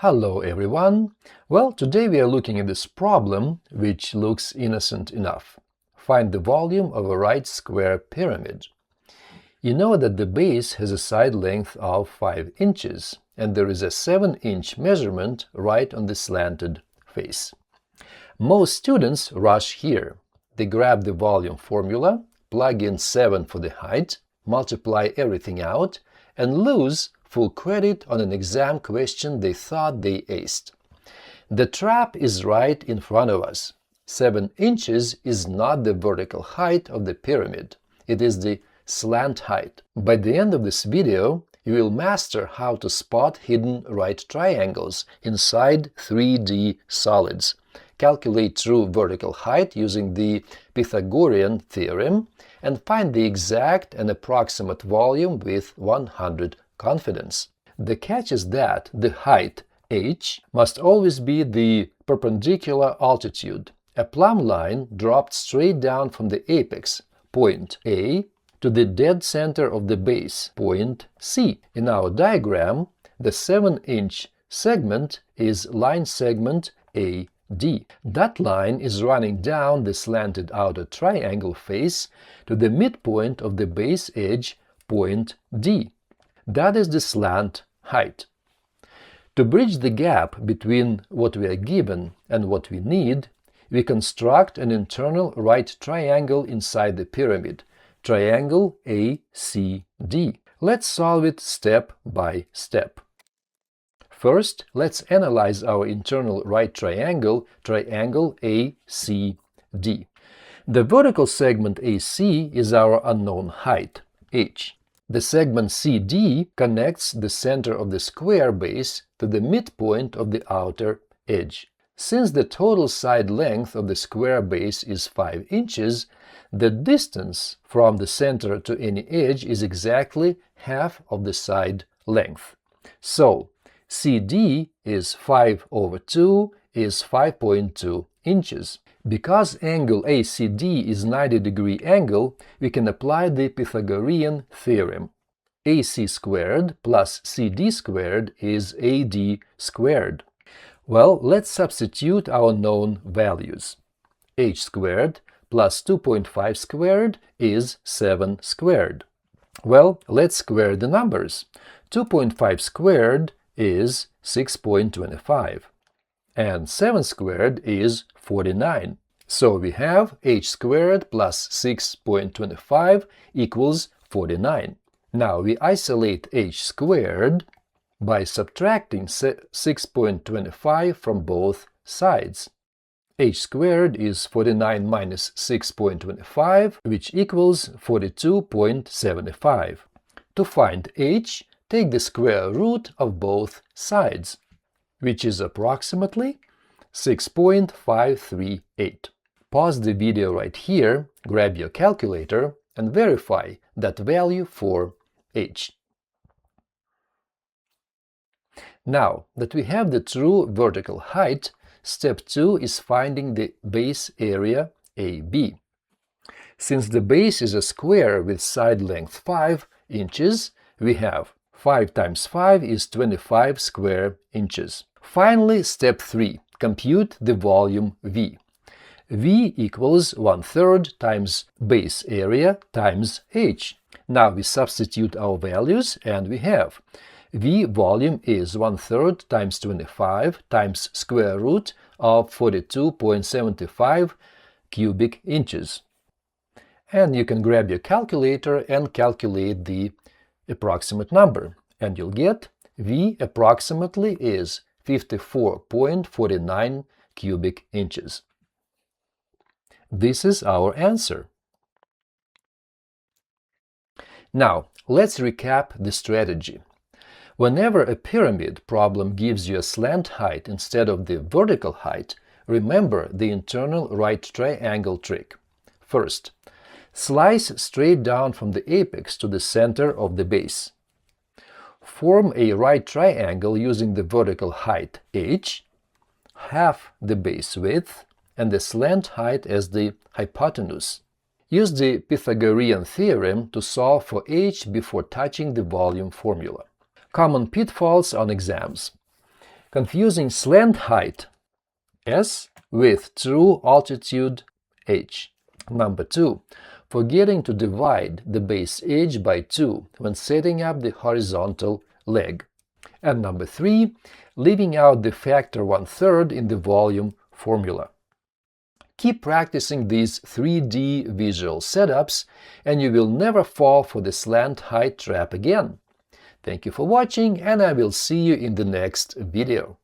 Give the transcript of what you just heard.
Hello everyone! Well, today we are looking at this problem, which looks innocent enough. Find the volume of a right square pyramid. You know that the base has a side length of 5 inches, and there is a 7-inch measurement right on the slanted face. Most students rush here. They grab the volume formula, plug in 7 for the height, multiply everything out, and lose full credit on an exam question they thought they aced. The trap is right in front of us. 7 inches is not the vertical height of the pyramid. It is the slant height. By the end of this video, you will master how to spot hidden right triangles inside 3D solids, calculate true vertical height using the Pythagorean theorem, and find the exact and approximate volume with 100% confidence. The catch is that the height, h, must always be the perpendicular altitude. A plumb line dropped straight down from the apex, point A, to the dead center of the base, point C. In our diagram, the 7-inch segment is line segment AD. That line is running down the slanted outer triangle face to the midpoint of the base edge, point D. That is the slant height. To bridge the gap between what we are given and what we need, we construct an internal right triangle inside the pyramid, triangle ACD. Let's solve it step by step. First, let's analyze our internal right triangle, triangle ACD. The vertical segment AC is our unknown height, h. The segment CD connects the center of the square base to the midpoint of the outer edge. Since the total side length of the square base is 5 inches, the distance from the center to any edge is exactly half of the side length. So, CD is 5 over 2 is 5.2 inches. Because angle ACD is 90-degree angle, we can apply the Pythagorean theorem. AC squared plus CD squared is AD squared. Well, let's substitute our known values. H squared plus 2.5 squared is 7 squared. Well, let's square the numbers. 2.5 squared is 6.25. And 7 squared is 49. So we have h squared plus 6.25 equals 49. Now we isolate h squared by subtracting 6.25 from both sides. H squared is 49 minus 6.25, which equals 42.75. To find h, take the square root of both sides, which is approximately 6.538. Pause the video right here, grab your calculator, and verify that value for h. Now that we have the true vertical height, step 2 is finding the base area AB. Since the base is a square with side length 5 inches, we have 5 times 5 is 25 square inches. Finally, step 3. Compute the volume V. V equals 1/3 times base area times h. Now we substitute our values and we have V volume is 1/3 times 25 times square root of 42.75 cubic inches. And you can grab your calculator and calculate the approximate number, and you'll get V approximately is 54.49 cubic inches. This is our answer. Now, let's recap the strategy. Whenever a pyramid problem gives you a slant height instead of the vertical height, remember the internal right triangle trick. First, slice straight down from the apex to the center of the base. Form a right triangle using the vertical height h, half the base width, and the slant height as the hypotenuse. Use the Pythagorean theorem to solve for h before touching the volume formula. Common pitfalls on exams. Confusing slant height S with true altitude h. Number 2. Forgetting to divide the base h by 2 when setting up the horizontal leg. And number 3. Leaving out the factor 1/3 in the volume formula. Keep practicing these 3D visual setups, and you will never fall for the slant height trap again. Thank you for watching, and I will see you in the next video.